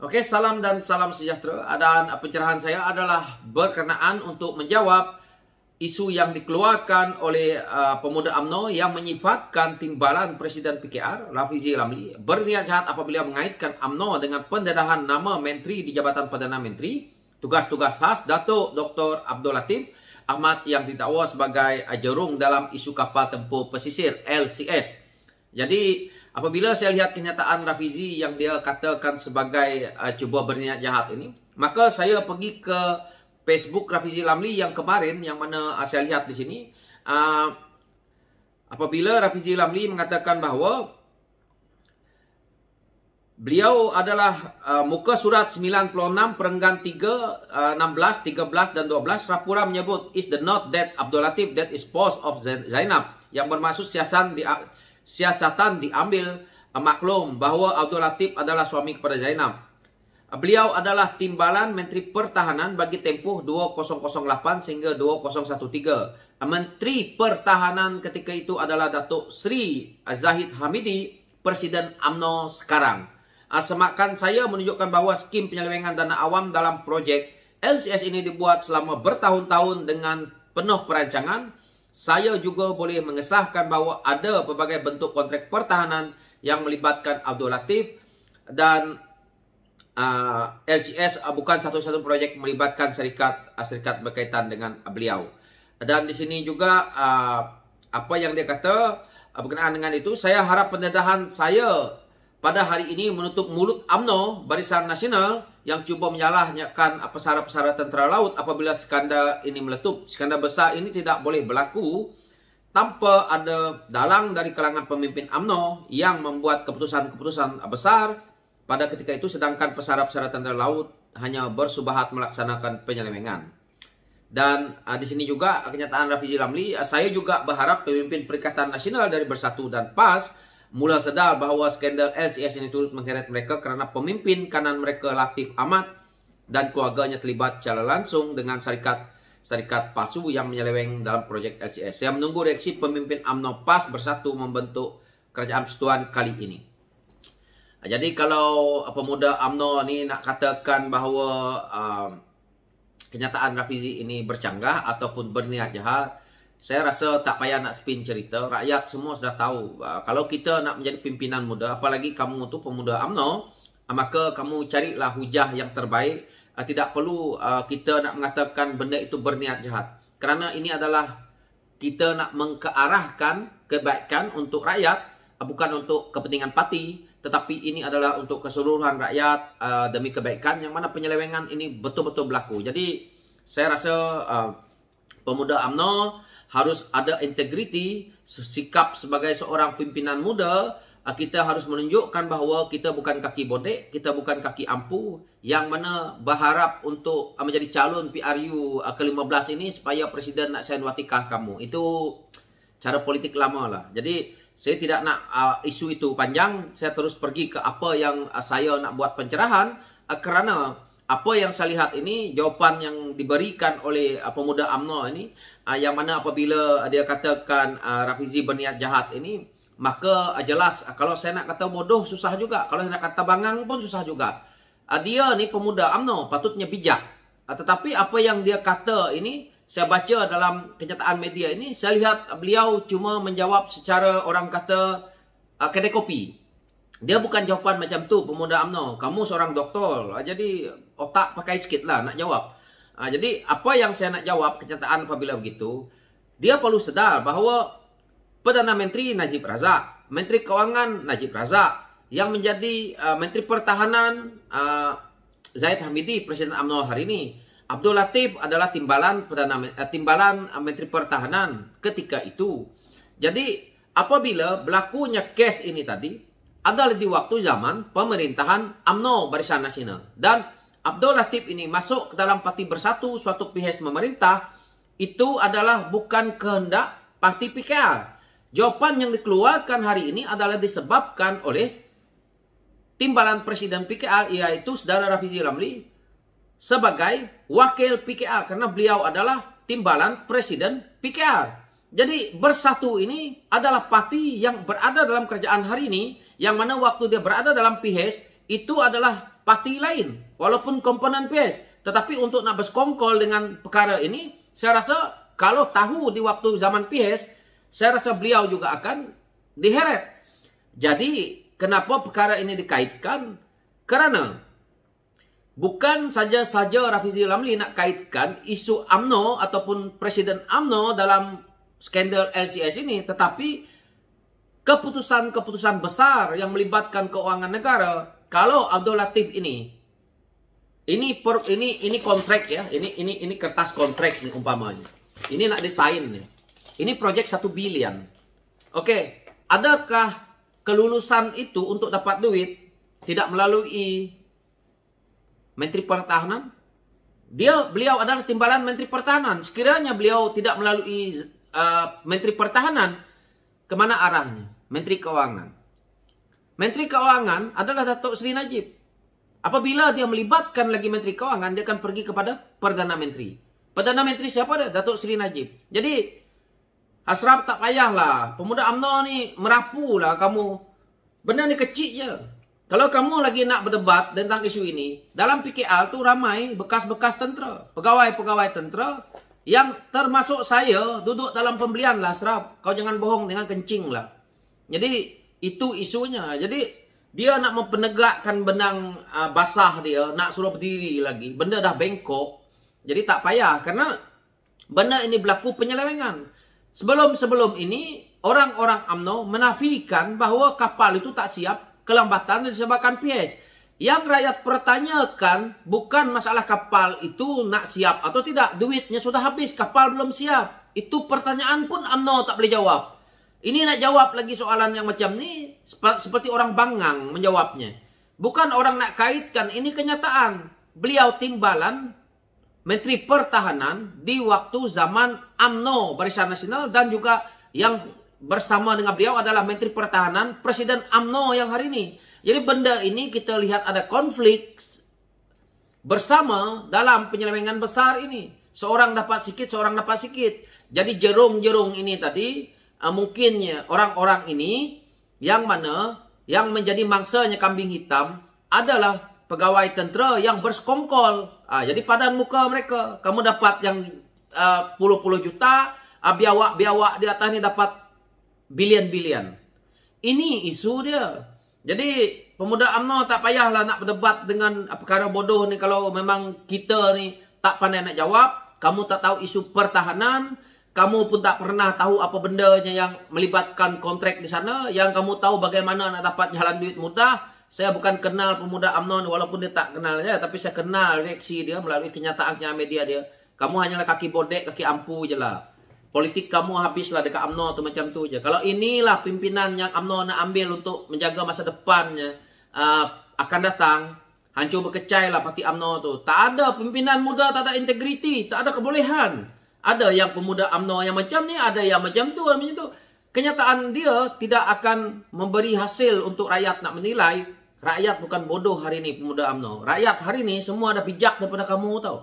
Oke, salam dan salam sejahtera. Dan pencerahan saya adalah berkenaan untuk menjawab isu yang dikeluarkan oleh pemuda UMNO yang menyifatkan timbalan Presiden PKR, Rafizi Ramli, berniat jahat apabila mengaitkan UMNO dengan pendedahan nama menteri di Jabatan Perdana Menteri, tugas-tugas khas Datuk Dr. Abdul Latif Ahmad yang didakwa sebagai jurung dalam isu kapal tempur pesisir LCS. Jadi, apabila saya lihat kenyataan Rafizi yang dia katakan sebagai cuba berniat jahat ini, maka saya pergi ke Facebook Rafizi Ramli yang kemarin, yang mana saya lihat di sini. Apabila Rafizi Ramli mengatakan bahawa beliau adalah muka surat 96 perenggan 3, 16, 13 dan 12, Rapura menyebut is the not that Abdul Latif that is spouse of Zainab, yang bermaksud siasatan diambil maklum bahawa Abdul Latif adalah suami kepada Zainab. Beliau adalah timbalan Menteri Pertahanan bagi tempoh 2008 sehingga 2013. Menteri Pertahanan ketika itu adalah Datuk Sri Zahid Hamidi, Presiden UMNO sekarang. Semakan saya menunjukkan bahawa skim penyelewengan dana awam dalam projek LCS ini dibuat selama bertahun-tahun dengan penuh perancangan. Saya juga boleh mengesahkan bahawa ada pelbagai bentuk kontrak pertahanan yang melibatkan Abdul Latif, dan LCS bukan satu-satu projek melibatkan syarikat berkaitan dengan beliau. Dan di sini juga apa yang dia kata berkenaan dengan itu, saya harap pendedahan saya pada hari ini menutup mulut UMNO Barisan Nasional yang cuba menyalahkan pesara-pesara tentera laut apabila skandal ini meletup. Skandal besar ini tidak boleh berlaku tanpa ada dalang dari kalangan pemimpin UMNO yang membuat keputusan-keputusan besar pada ketika itu, sedangkan pesara-pesara tentera laut hanya bersubahat melaksanakan penyelewengan. Dan di sini juga kenyataan Rafizi Ramli, saya juga berharap pemimpin Perikatan Nasional dari Bersatu dan PAS mula sedar bahawa skandal LCS ini turut mengheret mereka kerana pemimpin kanan mereka Latif Ahmad dan keluarganya terlibat secara langsung dengan syarikat palsu yang menyeleweng dalam projek LCS. Saya menunggu reaksi pemimpin UMNO PAS Bersatu membentuk kerajaan persekutuan kali ini. Jadi kalau pemuda UMNO ni nak katakan bahawa kenyataan Rafizi ini bercanggah ataupun berniat jahat, saya rasa tak payah nak spin cerita. Rakyat semua sudah tahu. Kalau kita nak menjadi pimpinan muda, apalagi kamu tu pemuda UMNO, maka kamu carilah hujah yang terbaik. Tidak perlu kita nak mengatakan benda itu berniat jahat. Kerana ini adalah kita nak mengkearahkan kebaikan untuk rakyat, bukan untuk kepentingan parti. Tetapi ini adalah untuk keseluruhan rakyat demi kebaikan, yang mana penyelewengan ini betul-betul berlaku. Jadi saya rasa pemuda UMNO harus ada integriti, sikap sebagai seorang pimpinan muda. Kita harus menunjukkan bahawa kita bukan kaki bodek, kita bukan kaki ampu, yang mana berharap untuk menjadi calon PRU ke-15 ini supaya Presiden nak sign watikah kamu. Itu cara politik lama lah. Jadi saya tidak nak isu itu panjang. Saya terus pergi ke apa yang saya nak buat pencerahan, kerana apa yang saya lihat ini, jawapan yang diberikan oleh pemuda UMNO ini, yang mana apabila dia katakan Rafizi berniat jahat ini, maka jelas kalau saya nak kata bodoh susah juga, kalau saya nak kata bangang pun susah juga. Dia ni pemuda UMNO patutnya bijak, tetapi apa yang dia kata ini, saya baca dalam kenyataan media ini, saya lihat beliau cuma menjawab secara orang kata kedai kopi. Dia bukan jawapan macam tu, pemuda UMNO. Kamu seorang doktor, jadi otak pakai sikit lah nak jawab. Jadi apa yang saya nak jawab kenyataan apabila begitu, dia perlu sedar bahawa Perdana Menteri Najib Razak, Menteri Kewangan Najib Razak, yang menjadi Menteri Pertahanan Zahid Hamidi, Presiden UMNO hari ini, Abdul Latif adalah timbalan Menteri Pertahanan ketika itu. Jadi apabila berlakunya kes ini tadi adalah di waktu zaman pemerintahan UMNO Barisan Nasional, dan Abdul Latif ini masuk ke dalam Parti Bersatu, suatu pihak pemerintah, itu adalah bukan kehendak Parti PKR. Jawapan yang dikeluarkan hari ini adalah disebabkan oleh timbalan Presiden PKR, iaitu Saudara Rafizi Ramli sebagai wakil PKR, karena beliau adalah timbalan Presiden PKR. Jadi Bersatu ini adalah parti yang berada dalam kerajaan hari ini, yang mana waktu dia berada dalam PHS itu adalah parti lain, walaupun komponen PS. Tetapi untuk nak bersekongkol dengan perkara ini, saya rasa kalau tahu di waktu zaman PS, saya rasa beliau juga akan diheret. Jadi, kenapa perkara ini dikaitkan? Kerana bukan saja Rafizi Ramli nak kaitkan isu UMNO ataupun Presiden UMNO dalam skandal LCS ini, tetapi keputusan-keputusan besar yang melibatkan keuangan negara. Kalau Abdul Latif ini kontrak ya, ini kertas kontrak nih umpamanya. Ini nak desain nih. Ini proyek 1 bilion. Oke, adakah kelulusan itu untuk dapat duit tidak melalui Menteri Pertahanan? Beliau adalah timbalan Menteri Pertahanan. Sekiranya beliau tidak melalui Menteri Pertahanan, kemana arahnya? Menteri Keuangan. Menteri Keuangan adalah Datuk Seri Najib. Apabila dia melibatkan lagi Menteri Keuangan, dia akan pergi kepada Perdana Menteri. Perdana Menteri siapa dia? Datuk Seri Najib. Jadi, Ashraf tak payahlah. Pemuda UMNO ni merapu lah kamu. Benda ni kecil je. Kalau kamu lagi nak berdebat tentang isu ini, dalam PKR tu ramai bekas-bekas tentera. Pegawai-pegawai tentera yang termasuk saya duduk dalam pembelian lah, Ashraf. Kau jangan bohong dengan kencing lah. Jadi, itu isunya. Jadi, dia nak mempenegakkan benang basah dia, nak suruh berdiri lagi. Benda dah bengkok. Jadi, tak payah. Karena benda ini berlaku penyelewengan. Sebelum ini, orang-orang UMNO menafikan bahawa kapal itu tak siap, kelambatan disebabkan PS. Yang rakyat pertanyakan bukan masalah kapal itu nak siap atau tidak. Duitnya sudah habis, kapal belum siap. Itu pertanyaan pun UMNO tak boleh jawab. Ini nak jawab lagi soalan yang macam ni, seperti orang bangang menjawabnya. Bukan orang nak kaitkan, ini kenyataan. Beliau timbalan Menteri Pertahanan di waktu zaman UMNO, Barisan Nasional, dan juga yang bersama dengan beliau adalah Menteri Pertahanan, Presiden UMNO yang hari ini. Jadi benda ini kita lihat ada konflik bersama dalam penyelewengan besar ini. Seorang dapat sikit, seorang dapat sikit. Jadi jerung-jerung ini tadi, mungkinnya orang-orang ini yang mana yang menjadi mangsanya kambing hitam adalah pegawai tentera yang bersekongkol. Jadi padan muka mereka. Kamu dapat yang puluh-puluh juta, biawak-biawak di atas ni dapat bilion-bilion. Ini isu dia. Jadi pemuda UMNO tak payahlah nak berdebat dengan perkara bodoh ni. Kalau memang kita ni tak pandai nak jawab, kamu tak tahu isu pertahanan, kamu pun tak pernah tahu apa bendanya yang melibatkan kontrak di sana, yang kamu tahu bagaimana nak dapat jalan duit mudah. Saya bukan kenal pemuda UMNO walaupun dia tak kenalnya, tapi saya kenal reaksi dia melalui kenyataan media dia. Kamu hanyalah kaki bodek, kaki ampu je lah. Politik kamu habislah dekat UMNO tu macam tu je. Kalau inilah pimpinan yang UMNO nak ambil untuk menjaga masa depannya akan datang, hancur berkecai lah parti UMNO tu. Tak ada pimpinan muda, tak ada integriti, tak ada kebolehan. Ada yang pemuda UMNO yang macam ni, ada yang macam tu, macam tu. Kenyataan dia tidak akan memberi hasil untuk rakyat nak menilai. Rakyat bukan bodoh hari ini pemuda UMNO. Rakyat hari ini semua ada bijak daripada kamu tahu.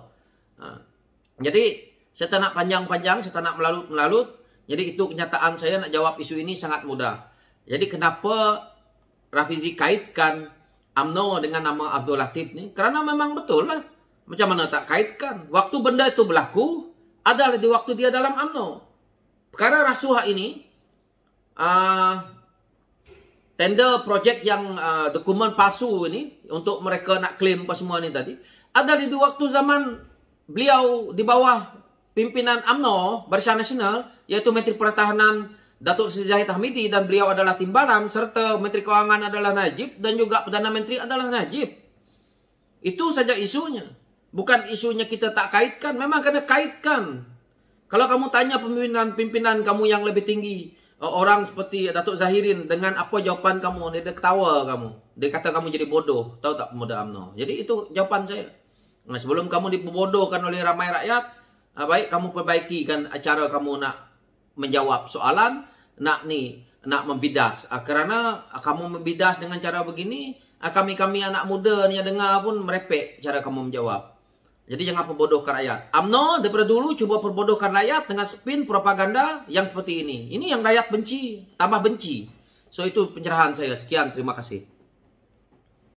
Jadi saya tak nak panjang-panjang, saya tak nak melalut-melalut. Jadi itu kenyataan saya nak jawab isu ini sangat mudah. Jadi kenapa Rafizi kaitkan UMNO dengan nama Abdul Latif ni? Kerana memang betul lah. Macam mana tak kaitkan? Waktu benda itu berlaku adalah di waktu dia dalam UMNO. Perkara rasuah ini, tender projek yang dokumen palsu ini untuk mereka nak claim apa semua ni tadi, adalah di waktu zaman beliau di bawah pimpinan UMNO, Barisan Nasional, yaitu Menteri Pertahanan Datuk Seri Zahid Hamidi, dan beliau adalah timbalan, serta Menteri Keuangan adalah Najib, dan juga Perdana Menteri adalah Najib. Itu saja isunya. Bukan isunya kita tak kaitkan, memang kena kaitkan. Kalau kamu tanya pimpinan kamu yang lebih tinggi, orang seperti Datuk Zahirin, dengan apa jawapan kamu, dia ketawa kamu. Dia kata kamu jadi bodoh, tahu tak pemuda UMNO. Jadi itu jawapan saya. Nah, sebelum kamu dibodohkan oleh ramai rakyat, baik kamu perbaikikan cara kamu nak menjawab soalan, nak membidas. Kerana kamu membidas dengan cara begini, kami anak muda ni yang dengar pun merepek cara kamu menjawab. Jadi jangan perbodohkan rakyat. UMNO daripada dulu cuba perbodohkan rakyat dengan spin propaganda yang seperti ini. Ini yang rakyat benci, tambah benci. So itu pencerahan saya. Sekian, terima kasih.